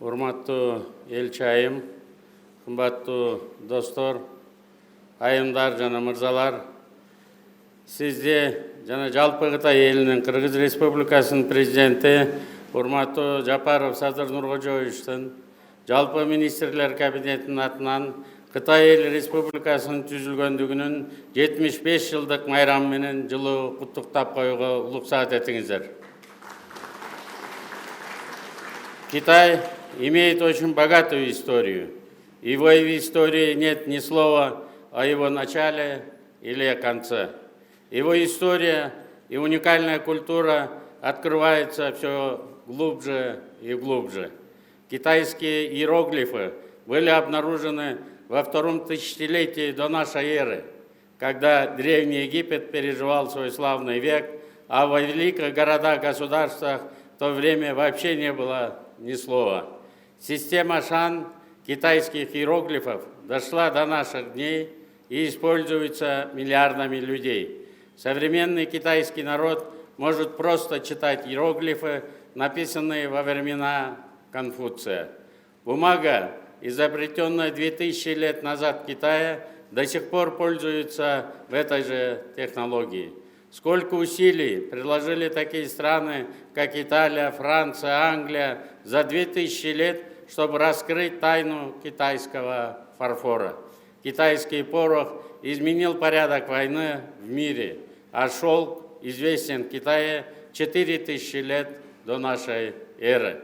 Урматтуу элчи айым, кымбаттуу достор, айымдар жана мырзалар, сизде жана жалпы Кытай элинин Кыргыз Республикасынын президенти урматтуу Жапаров Садыр Нуркожоевичтин жалпы министрлер кабинетинин атынан Кытай эл Республикасынын түзүлгөндүгүнүн 75 жылдык майрамы менен жылуу куттуктап коюуга уруксаат этиңиздер. Китай имеет очень богатую историю. И в его истории нет ни слова о его начале или о конце. Его история и уникальная культура открываются все глубже и глубже. Китайские иероглифы были обнаружены во втором тысячелетии до нашей эры, когда Древний Египет переживал свой славный век, а во великих городах-государствах в то время вообще не было ни слова. Система Шан китайских иероглифов дошла до наших дней и используется миллиардами людей. Современный китайский народ может просто читать иероглифы, написанные во времена Конфуция. Бумага, изобретенная 2000 лет назад в Китае, до сих пор пользуется в этой же технологии. Сколько усилий приложили такие страны, как Италия, Франция, Англия, за 2000 лет, чтобы раскрыть тайну китайского фарфора. Китайский порох изменил порядок войны в мире, а шелк известен в Китае 4000 лет до нашей эры.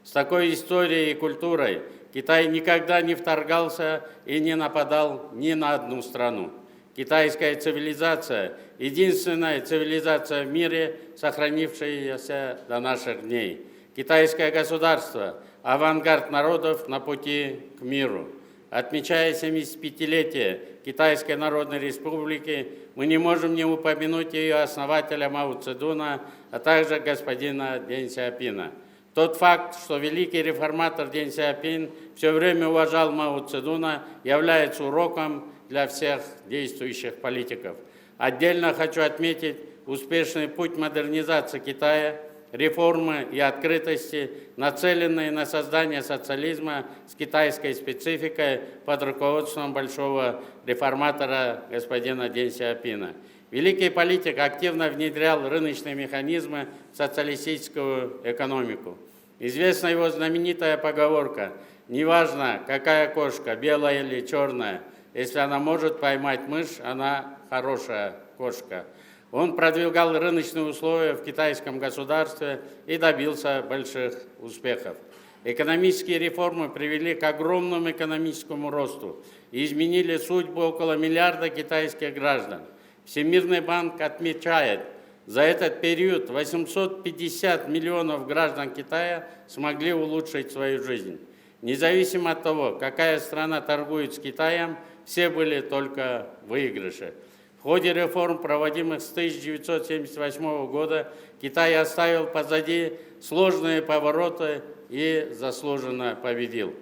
С такой историей и культурой Китай никогда не вторгался и не нападал ни на одну страну. Китайская цивилизация – единственная цивилизация в мире, сохранившаяся до наших дней. Китайское государство – авангард народов на пути к миру. Отмечая 75-летие Китайской Народной Республики, мы не можем не упомянуть ее основателя Мао Цзэдуна, а также господина Дэн Сяопина. Тот факт, что великий реформатор Дэн Сяопин все время уважал Мао Цзэдуна, является уроком для всех действующих политиков. Отдельно хочу отметить успешный путь модернизации Китая, реформы и открытости, нацеленные на создание социализма с китайской спецификой под руководством большого реформатора господина Дэн Сяопина. Великий политик активно внедрял рыночные механизмы в социалистическую экономику. Известна его знаменитая поговорка: «Неважно, какая кошка, белая или черная, если она может поймать мышь, она хорошая кошка». Он продвигал рыночные условия в китайском государстве и добился больших успехов. Экономические реформы привели к огромному экономическому росту и изменили судьбу около миллиарда китайских граждан. Всемирный банк отмечает, за этот период 850 миллионов граждан Китая смогли улучшить свою жизнь. Независимо от того, какая страна торгует с Китаем, все были только выигрыши. В ходе реформ, проводимых с 1978 года, Китай оставил позади сложные повороты и заслуженно победил.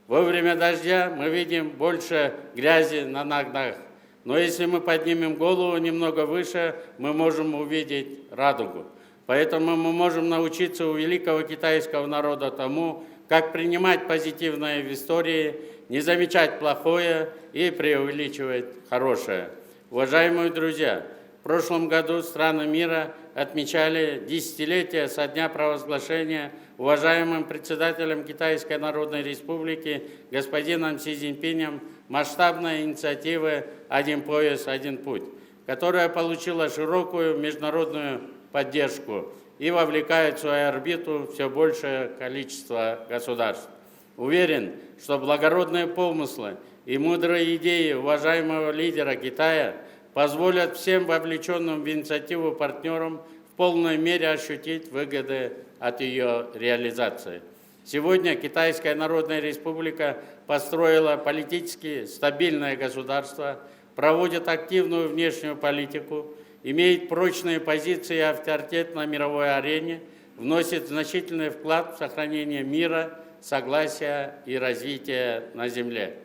Во время дождя мы видим больше грязи на ногах, но если мы поднимем голову немного выше, мы можем увидеть радугу. Поэтому мы можем научиться у великого китайского народа тому, как принимать позитивное в истории, не замечать плохое и преувеличивать хорошее. Уважаемые друзья, в прошлом году страны мира отмечали десятилетие со дня провозглашения уважаемым председателем Китайской Народной Республики господином Си Цзиньпинем масштабной инициативы «Один пояс, один путь», которая получила широкую международную поддержку и вовлекает в свою орбиту все большее количество государств. Уверен, что благородные помыслы и мудрые идеи уважаемого лидера Китая позволят всем вовлеченным в инициативу партнерам в полной мере ощутить выгоды от ее реализации. Сегодня Китайская Народная Республика построила политически стабильное государство, проводит активную внешнюю политику, имеет прочные позиции и авторитет на мировой арене, вносит значительный вклад в сохранение мира, согласия и развития на Земле.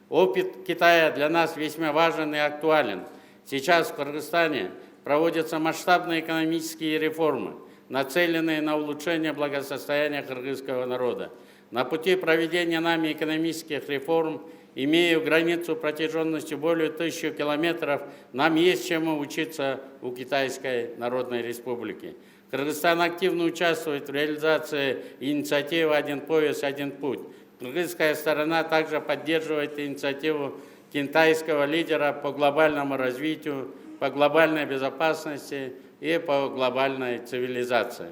Опыт Китая для нас весьма важен и актуален. Сейчас в Кыргызстане проводятся масштабные экономические реформы, нацеленные на улучшение благосостояния кыргызского народа. На пути проведения нами экономических реформ, имея границу протяженностью более 1000 километров, нам есть чему учиться у Китайской Народной Республики. Кыргызстан активно участвует в реализации инициативы «Один пояс, один путь». Кыргызская сторона также поддерживает инициативу китайского лидера по глобальному развитию, по глобальной безопасности и по глобальной цивилизации.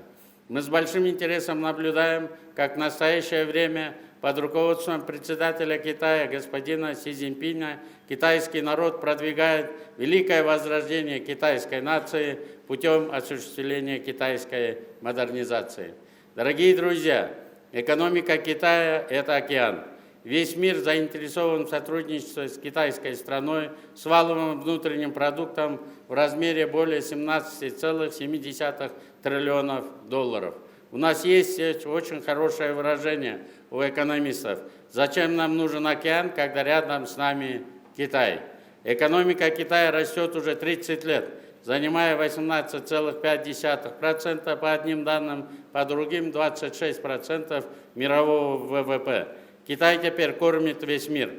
Мы с большим интересом наблюдаем, как в настоящее время под руководством председателя Китая господина Си Цзиньпиня китайский народ продвигает великое возрождение китайской нации путем осуществления китайской модернизации. Дорогие друзья, экономика Китая – это океан. Весь мир заинтересован в сотрудничестве с китайской страной с валовым внутренним продуктом в размере более 17,7 триллионов долларов. У нас есть очень хорошее выражение у экономистов. Зачем нам нужен океан, когда рядом с нами Китай? Экономика Китая растет уже 30 лет, занимая 18,5% по одним данным, по другим 26% мирового ВВП. Китай теперь кормит весь мир.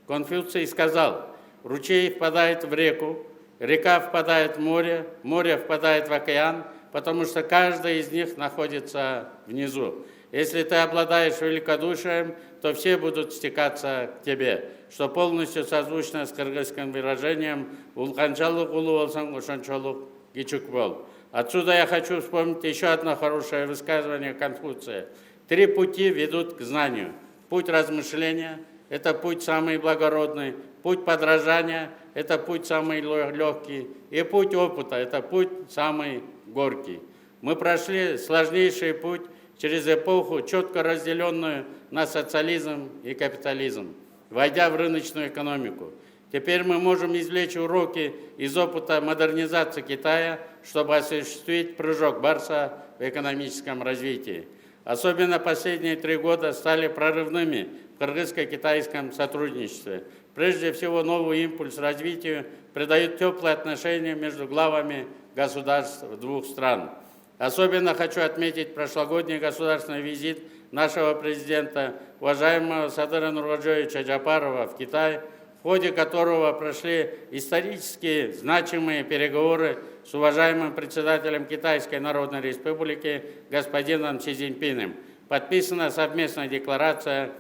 Конфуций сказал: ручей впадает в реку, река впадает в море, море впадает в океан, потому что каждый из них находится внизу. Если ты обладаешь великодушием, то все будут стекаться к тебе, что полностью созвучно с кыргызским выражением «Улханчалык улу болсаң, ошончолук кичик бол». Отсюда я хочу вспомнить еще одно хорошее высказывание Конфуция. 3 пути ведут к знанию. Путь размышления – это путь самый благородный, путь подражания – это путь самый легкий, и путь опыта – это путь самый горький. Мы прошли сложнейший путь через эпоху, четко разделенную на социализм и капитализм, войдя в рыночную экономику. Теперь мы можем извлечь уроки из опыта модернизации Китая, чтобы осуществить прыжок барса в экономическом развитии. Особенно последние 3 года стали прорывными в кыргызско-китайском сотрудничестве. Прежде всего, новый импульс развитию придают теплые отношения между главами государств 2 стран. Особенно хочу отметить прошлогодний государственный визит нашего президента, уважаемого Садыра Нуркожоевича Джапарова в Китай, в ходе которого прошли исторически значимые переговоры с уважаемым председателем Китайской Народной Республики господином Си Цзиньпином. Подписана совместная декларация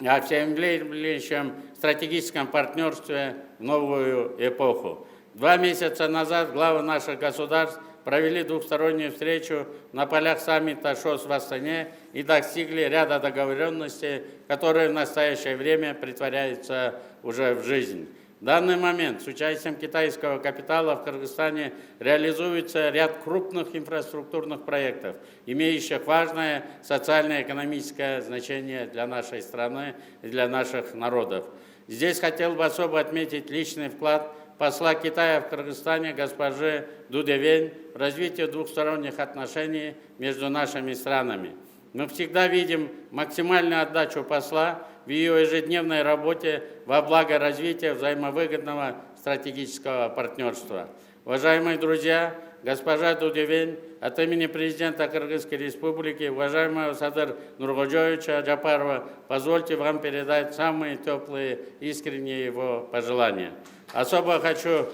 о всеобъемлющем стратегическом партнерстве в новую эпоху. 2 месяца назад главы наших государств провели двухстороннюю встречу на полях саммита ШОС в Астане и достигли ряда договоренностей, которые в настоящее время претворяются уже в жизнь. В данный момент с участием китайского капитала в Кыргызстане реализуется ряд крупных инфраструктурных проектов, имеющих важное социально-экономическое значение для нашей страны и для наших народов. Здесь хотел бы особо отметить личный вклад посла Китая в Кыргызстане госпожи Ду Девень в развитие двухсторонних отношений между нашими странами. Мы всегда видим максимальную отдачу посла в ее ежедневной работе во благо развития взаимовыгодного стратегического партнерства. Уважаемые друзья, госпожа Ду Девень от имени президента Кыргызской Республики, уважаемого Садыра Нуркожоевича Джапарова, позвольте вам передать самые теплые, искренние его пожелания. Особо хочу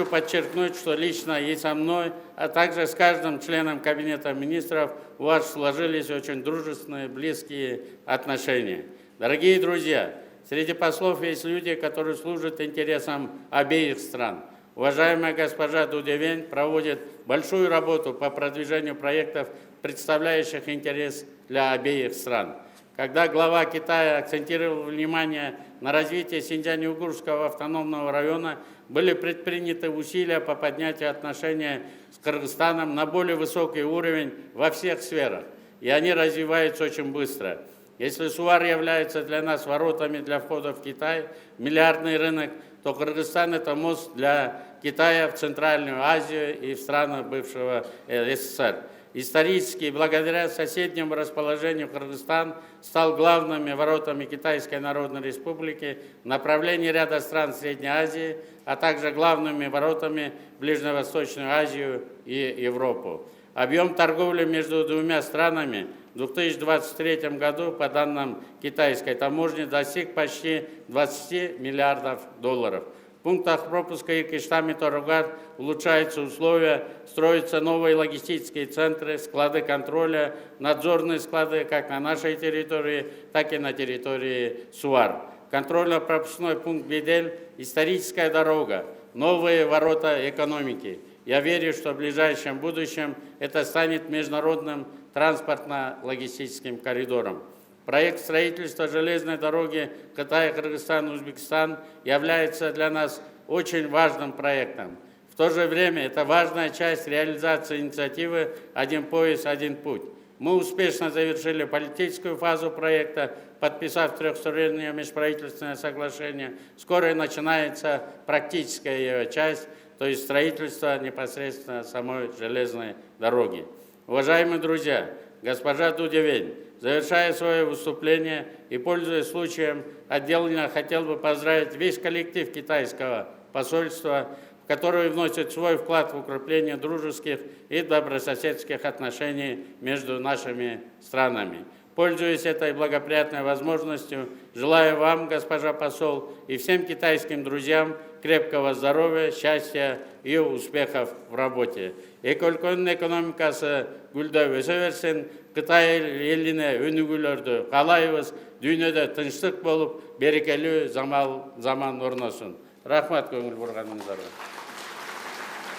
подчеркнуть, что лично и со мной, а также с каждым членом Кабинета министров у вас сложились очень дружественные, близкие отношения. Дорогие друзья, среди послов есть люди, которые служат интересам обеих стран. Уважаемая госпожа Ду Девень проводит большую работу по продвижению проектов, представляющих интерес для обеих стран. Когда глава Китая акцентировал внимание на развитие Синьцзянь-Уйгурского автономного района, были предприняты усилия по поднятию отношений с Кыргызстаном на более высокий уровень во всех сферах, и они развиваются очень быстро. Если СУАР является для нас воротами для входа в Китай, миллиардный рынок, то Кыргызстан – это мост для Китая в Центральную Азию и в страны бывшего СССР. Исторически, благодаря соседнему расположению, Кыргызстан стал главными воротами Китайской Народной Республики в направлении ряда стран Средней Азии, а также главными воротами в Ближневосточную Азию и Европу. Объем торговли между 2 странами в 2023 году, по данным китайской таможни, достиг почти 20 миллиардов долларов. В пунктах пропуска Иркиш-Тамит-Торугар улучшаются условия, строятся новые логистические центры, склады контроля, надзорные склады как на нашей территории, так и на территории СУАР. Контрольно-пропускной пункт Бедель, историческая дорога, новые ворота экономики. Я верю, что в ближайшем будущем это станет международным транспортно-логистическим коридором. Проект строительства железной дороги Китай-Кыргызстан-Узбекистан является для нас очень важным проектом. В то же время это важная часть реализации инициативы «Один пояс, один путь». Мы успешно завершили политическую фазу проекта, подписав трехстороннее межправительственное соглашение. Скоро начинается практическая ее часть, то есть строительство непосредственно самой железной дороги. Уважаемые друзья, госпожа Дудевень, завершая свое выступление и пользуясь случаем, отдельно хотел бы поздравить весь коллектив китайского посольства, который вносит свой вклад в укрепление дружеских и добрососедских отношений между нашими странами. Пользуясь этой благоприятной возможностью, желаю вам, госпожа посол, и всем китайским друзьям крепкого здоровья, счастья и успехов в работе. Өлкөнүн экономикасы гүлдөп өсө берсин, Кытай элине өнүгүүлөрдү каалайбыз, дүйнөдө тынчтык болуп, берекелүү заман орносун. Рахмат көңүл бурганыңыздарга.